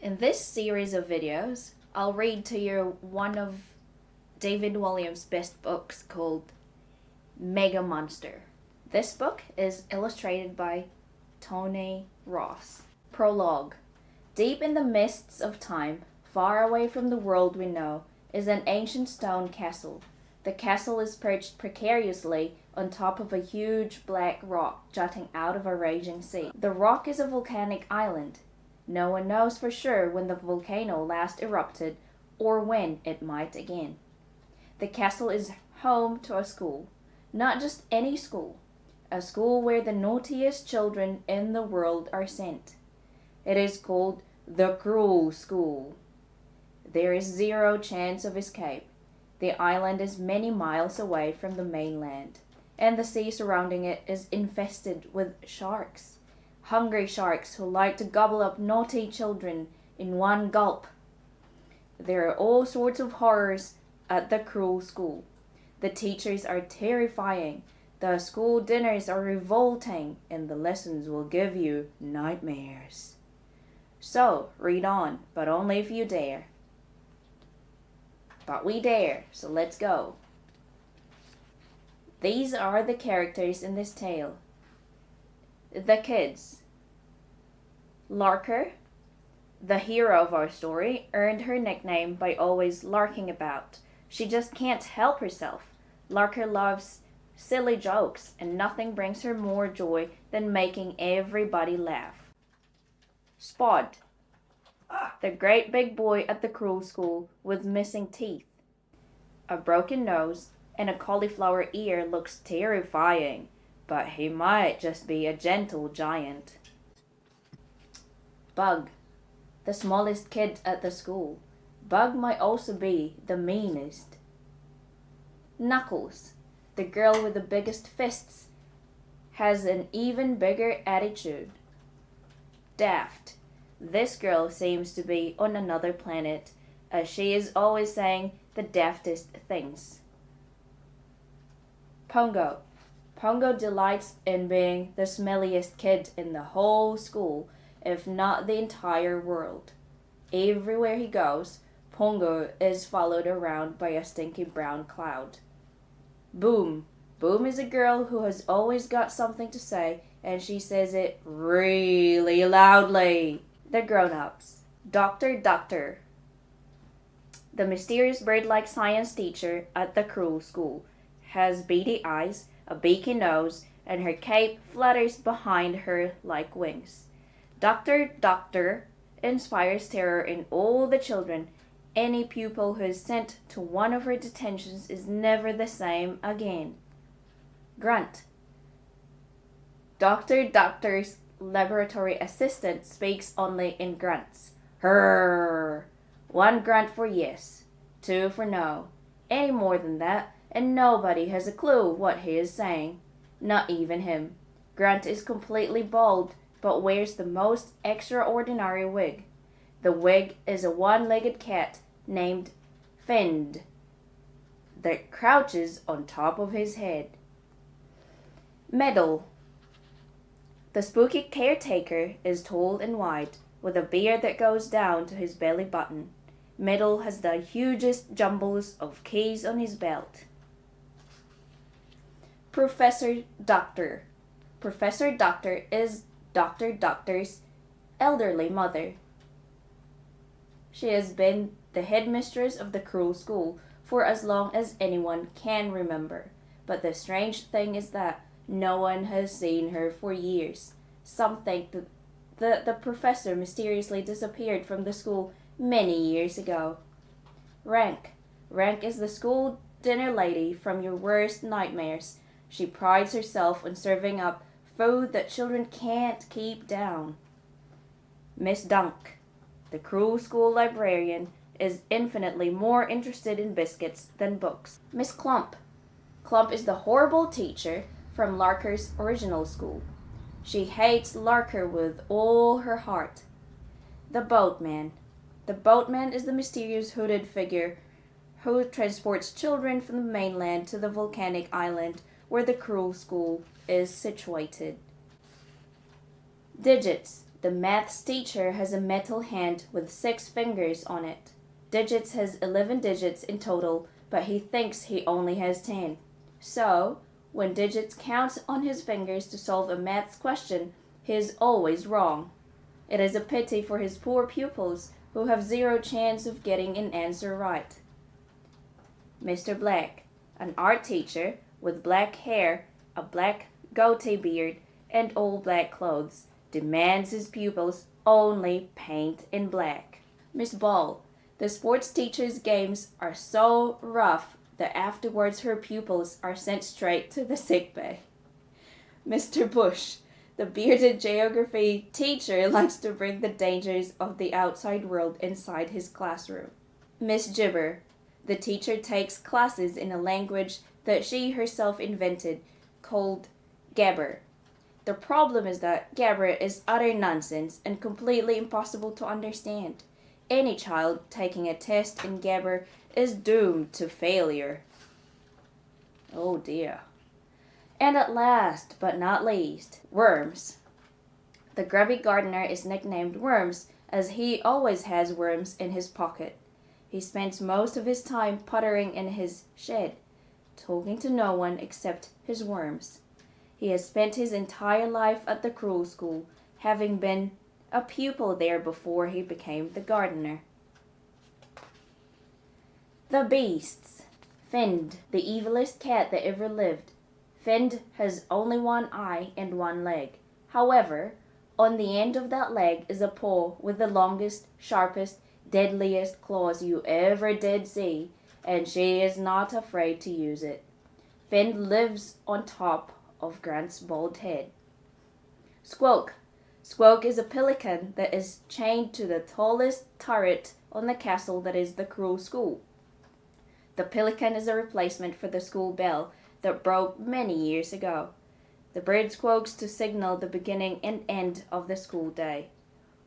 In this series of videos, I'll read to you one of David Walliams' best books called Mega Monster. This book is illustrated by Tony Ross. Prologue. Deep in the mists of time, far away from the world we know, is an ancient stone castle. The castle is perched precariously on top of a huge black rock jutting out of a raging sea. The rock is a volcanic island. No one knows for sure when the volcano last erupted or when it might again. The castle is home to a school, not just any school, a school where the naughtiest children in the world are sent. It is called the Cruel School. There is zero chance of escape. The island is many miles away from the mainland, and the sea surrounding it is infested with sharks. Hungry sharks who like to gobble up naughty children in one gulp. There are all sorts of horrors at the Cruel School. The teachers are terrifying, the school dinners are revolting, and the lessons will give you nightmares. So, read on, but only if you dare. But we dare, so let's go. These are the characters in this tale. The kids. Larker, the hero of our story, earned her nickname by always larking about. She just can't help herself. Larker loves silly jokes, and nothing brings her more joy than making everybody laugh. Spot, the great big boy at the Cruel School with missing teeth. A broken nose and a cauliflower ear looks terrifying, but he might just be a gentle giant. Bug, the smallest kid at the school. Bug might also be the meanest. Knuckles, the girl with the biggest fists, has an even bigger attitude. Daft, this girl seems to be on another planet, as she is always saying the daftest things. Pongo, Pongo delights in being the smelliest kid in the whole school, if not the entire world. Everywhere he goes, Pongo is followed around by a stinky brown cloud. Boom. Boom is a girl who has always got something to say, and she says it really loudly. The grown-ups. Doctor. The mysterious bird-like science teacher at the Cruel School has beady eyes, a beaky nose, and her cape flutters behind her like wings. Doctor inspires terror in all the children. Any pupil who is sent to one of her detentions is never the same again. Grunt. Doctor's laboratory assistant speaks only in grunts. Her. One grunt for yes, two for no. Any more than that, and nobody has a clue what he is saying. Not even him. Grunt is completely bald, but wears the most extraordinary wig. The wig is a one-legged cat named Fend that crouches on top of his head. Meddle. The spooky caretaker is tall and wide, with a beard that goes down to his belly button. Meddle has the hugest jumbles of keys on his belt. Professor Doctor. Professor Doctor is Doctor's elderly mother. She has been the headmistress of the Cruel School for as long as anyone can remember. But the strange thing is that no one has seen her for years. Some think that the professor mysteriously disappeared from the school many years ago. Rank. Rank is the school dinner lady from your worst nightmares. She prides herself on serving up food that children can't keep down. Miss Dunk, the Cruel School librarian, is infinitely more interested in biscuits than books. Miss Clump. Clump is the horrible teacher from Larker's original school. She hates Larker with all her heart. The Boatman. The Boatman is the mysterious hooded figure who transports children from the mainland to the volcanic island where the Cruel School is situated. Digits. The maths teacher has a metal hand with 6 fingers on it. Digits has 11 digits in total, but he thinks he only has 10. So, when Digits counts on his fingers to solve a maths question, he is always wrong. It is a pity for his poor pupils who have 0 chance of getting an answer right. Mr. Black, an art teacher with black hair, a black goatee beard, and all black clothes, demands his pupils only paint in black. Miss Ball, the sports teacher's games are so rough that afterwards her pupils are sent straight to the sick bay. Mr. Bush, the bearded geography teacher, likes to bring the dangers of the outside world inside his classroom. Miss Gibber, the teacher, takes classes in a language that she herself invented called Gabber. The problem is that Gabber is utter nonsense and completely impossible to understand. Any child taking a test in Gabber is doomed to failure. Oh dear. And at last, but not least, Worms. The grubby gardener is nicknamed Worms as he always has worms in his pocket. He spends most of his time puttering in his shed, talking to no one except his worms. He has spent his entire life at the cruel school, having been a pupil there before he became the gardener. The Beasts. Find, the evilest cat that ever lived. Find has only 1 eye and 1 leg. However, on the end of that leg is a paw with the longest, sharpest, deadliest claws you ever did see, and she is not afraid to use it. Find lives on top of Grant's bald head. Squawk. Squawk is a pelican that is chained to the tallest turret on the castle that is the cruel school. The pelican is a replacement for the school bell that broke many years ago. The bird squawks to signal the beginning and end of the school day.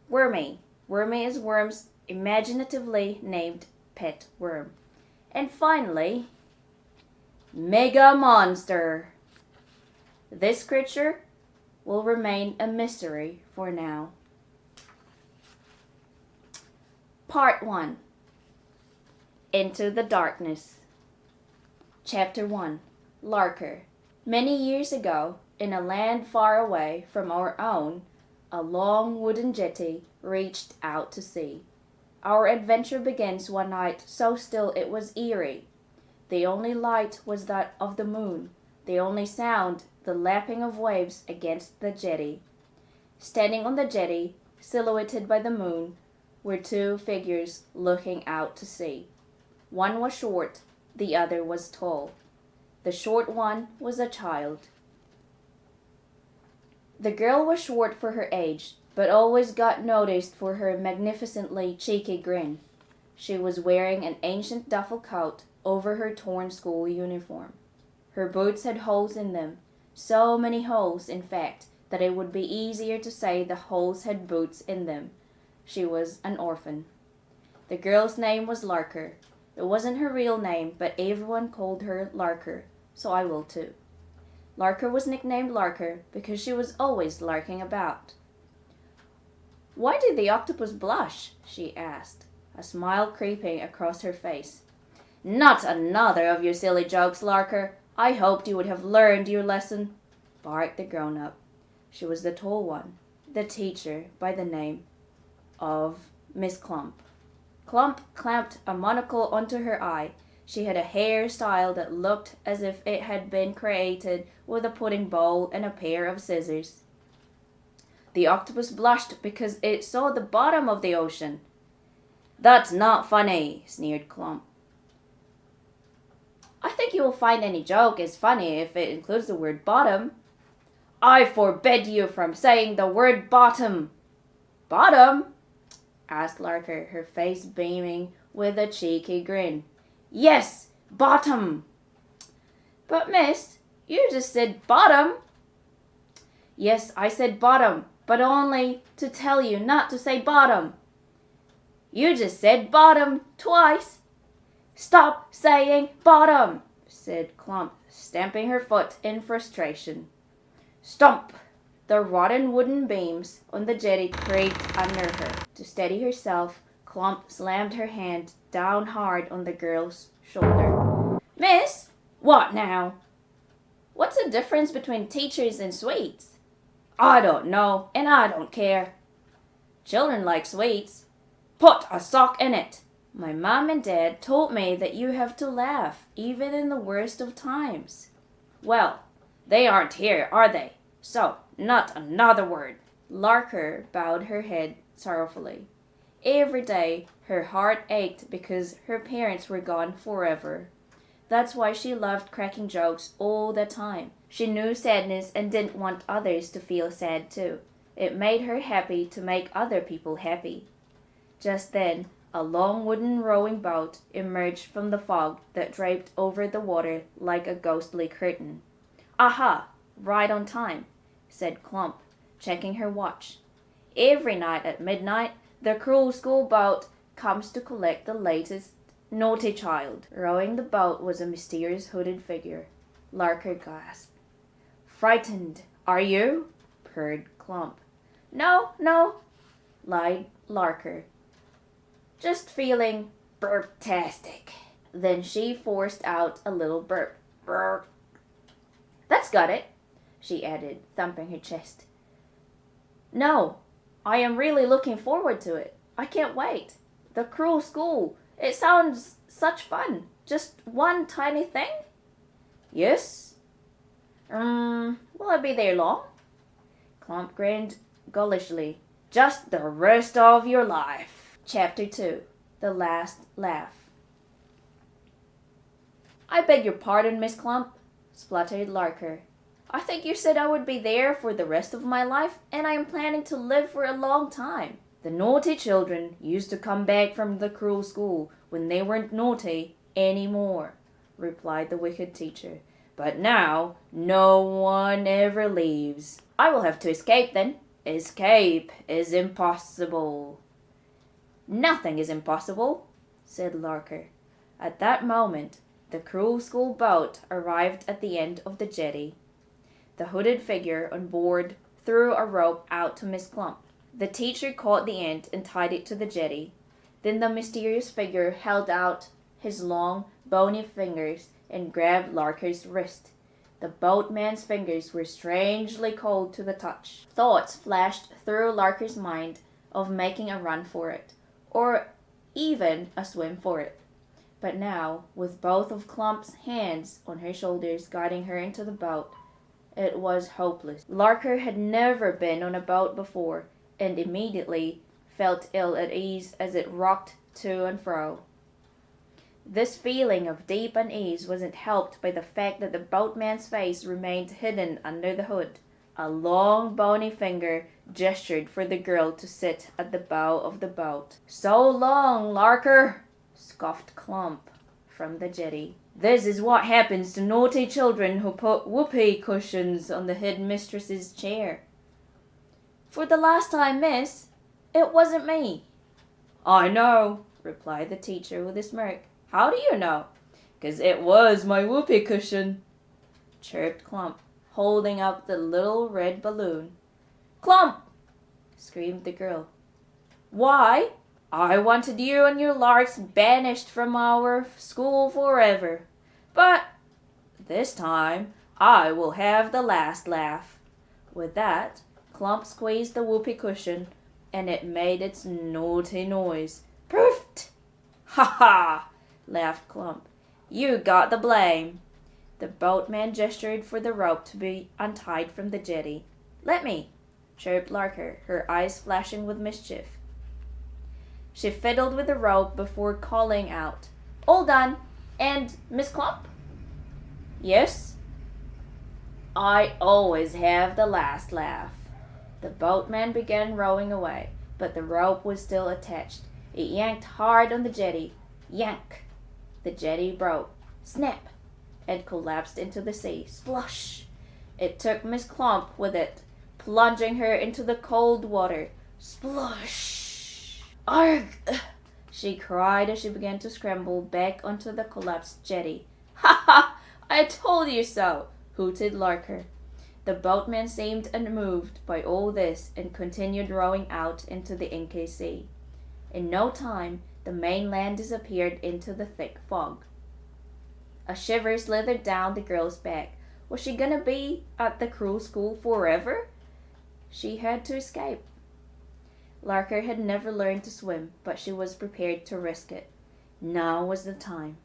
Wormy. Wormy is Worm's imaginatively named pet worm. And finally, Mega Monster. This creature will remain a mystery for now. Part 1. Into the Darkness. Chapter 1. Larker. Many years ago, in a land far away from our own, a long wooden jetty reached out to sea. Our adventure begins one night so still it was eerie. The only light was that of the moon, the only sound the lapping of waves against the jetty. Standing on the jetty, silhouetted by the moon, were 2 figures looking out to sea. One was short, the other was tall. The short one was a child. The girl was short for her age, but always got noticed for her magnificently cheeky grin. She was wearing an ancient duffel coat over her torn school uniform. Her boots had holes in them, so many holes, in fact, that it would be easier to say the holes had boots in them. She was an orphan. The girl's name was Larker. It wasn't her real name, but everyone called her Larker, so I will too. Larker was nicknamed Larker because she was always larking about. "Why did the octopus blush?" she asked, a smile creeping across her face. "Not another of your silly jokes, Larker. I hoped you would have learned your lesson," barked the grown-up. She was the tall one, the teacher by the name of Miss Clump. Clump clamped a monocle onto her eye. She had a hairstyle that looked as if it had been created with a pudding bowl and a pair of scissors. The octopus blushed because it saw the bottom of the ocean. "That's not funny," sneered Clump. "I think you will find any joke is funny if it includes the word bottom." "I forbid you from saying the word bottom." "Bottom?" asked Larker, her face beaming with a cheeky grin. "Yes, bottom." "But miss, you just said bottom." "Yes, I said bottom, but only to tell you not to say bottom." "You just said bottom twice." "Stop saying bottom," said Clump, stamping her foot in frustration. "Stomp," The rotten wooden beams on the jetty creaked under her. To steady herself, Clump slammed her hand down hard on the girl's shoulder. Miss? What now? What's the difference between teachers and sweets? I don't know, and I don't care. Children like sweets. Put a sock in it. My mom and dad told me that you have to laugh, even in the worst of times. Well, they aren't here, are they? So, not another word. Larker bowed her head sorrowfully. Every day, her heart ached because her parents were gone forever. That's why she loved cracking jokes all the time. She knew sadness and didn't want others to feel sad too. It made her happy to make other people happy. Just then, a long wooden rowing boat emerged from the fog that draped over the water like a ghostly curtain. Aha! Right on time, said Clump, checking her watch. Every night at midnight, the cruel school boat comes to collect the latest naughty child. Rowing the boat was a mysterious hooded figure. Larker gasped. Frightened, are you? Purred Clump. No, lied Larker. Just feeling burp-tastic. Then she forced out a little burp. Burp. That's got it, she added, thumping her chest. No, I am really looking forward to it. I can't wait. The cruel school. It sounds such fun. Just one tiny thing? Yes. Will I be there long? Clump grinned gullishly. Just the rest of your life. Chapter 2. The Last Laugh. I beg your pardon, Miss Clump, spluttered Larker. I think you said I would be there for the rest of my life, and I am planning to live for a long time. The naughty children used to come back from the cruel school when they weren't naughty anymore, replied the wicked teacher. But now, no one ever leaves. I will have to escape then. Escape is impossible. Nothing is impossible, said Larker. At that moment, the cruel school boat arrived at the end of the jetty. The hooded figure on board threw a rope out to Miss Clump. The teacher caught the end and tied it to the jetty. Then the mysterious figure held out his long, bony fingers and grabbed Larker's wrist. The boatman's fingers were strangely cold to the touch. Thoughts flashed through Larker's mind of making a run for it, or even a swim for it. But now, with both of Clump's hands on her shoulders guiding her into the boat, it was hopeless. Larker had never been on a boat before, and immediately felt ill at ease as it rocked to and fro. This feeling of deep unease wasn't helped by the fact that the boatman's face remained hidden under the hood. A long, bony finger gestured for the girl to sit at the bow of the boat. So long, Larker, scoffed Clump from the jetty. This is what happens to naughty children who put whoopee cushions on the headmistress's chair. For the last time, miss, it wasn't me. I know, replied the teacher with a smirk. How do you know? 'Cause it was my whoopee cushion, chirped Clump, holding up the little red balloon. Clump! Screamed the girl. Why? I wanted you and your larks banished from our school forever. But this time I will have the last laugh. With that, Clump squeezed the whoopee cushion, and it made its naughty noise. Proofed! Ha ha! Laughed Clump. You got the blame. The boatman gestured for the rope to be untied from the jetty. Let me, chirped Larker, her eyes flashing with mischief. She fiddled with the rope before calling out, All done. And Miss Clump? Yes? I always have the last laugh. The boatman began rowing away, but the rope was still attached. It yanked hard on the jetty. Yank! The jetty broke. Snap! And collapsed into the sea. Splosh! It took Miss Clump with it, plunging her into the cold water. Splosh! Arg! She cried as she began to scramble back onto the collapsed jetty. Ha ha! I told you so! Hooted Larker. The boatman seemed unmoved by all this and continued rowing out into the inky sea. In no time, the mainland disappeared into the thick fog. A shiver slithered down the girl's back. Was she gonna be at the cruel school forever? She had to escape. Larker had never learned to swim, but she was prepared to risk it. Now was the time.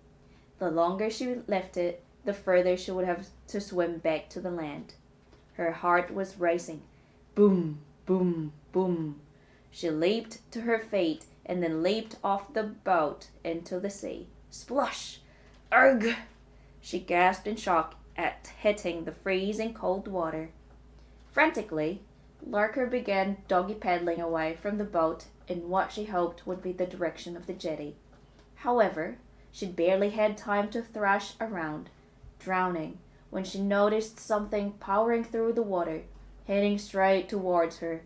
The longer she left it, the further she would have to swim back to the land. Her heart was racing. Boom, boom, boom. She leaped to her feet and then leaped off the boat into the sea. Splosh! Urgh! She gasped in shock at hitting the freezing cold water. Frantically, Larker began doggy paddling away from the boat in what she hoped would be the direction of the jetty. However, she'd barely had time to thrash around, drowning, when she noticed something powering through the water, heading straight towards her.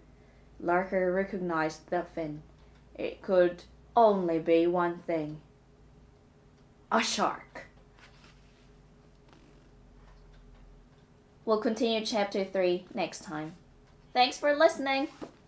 Larker recognized the fin. It could only be one thing. A shark. We'll continue chapter 3 next time. Thanks for listening.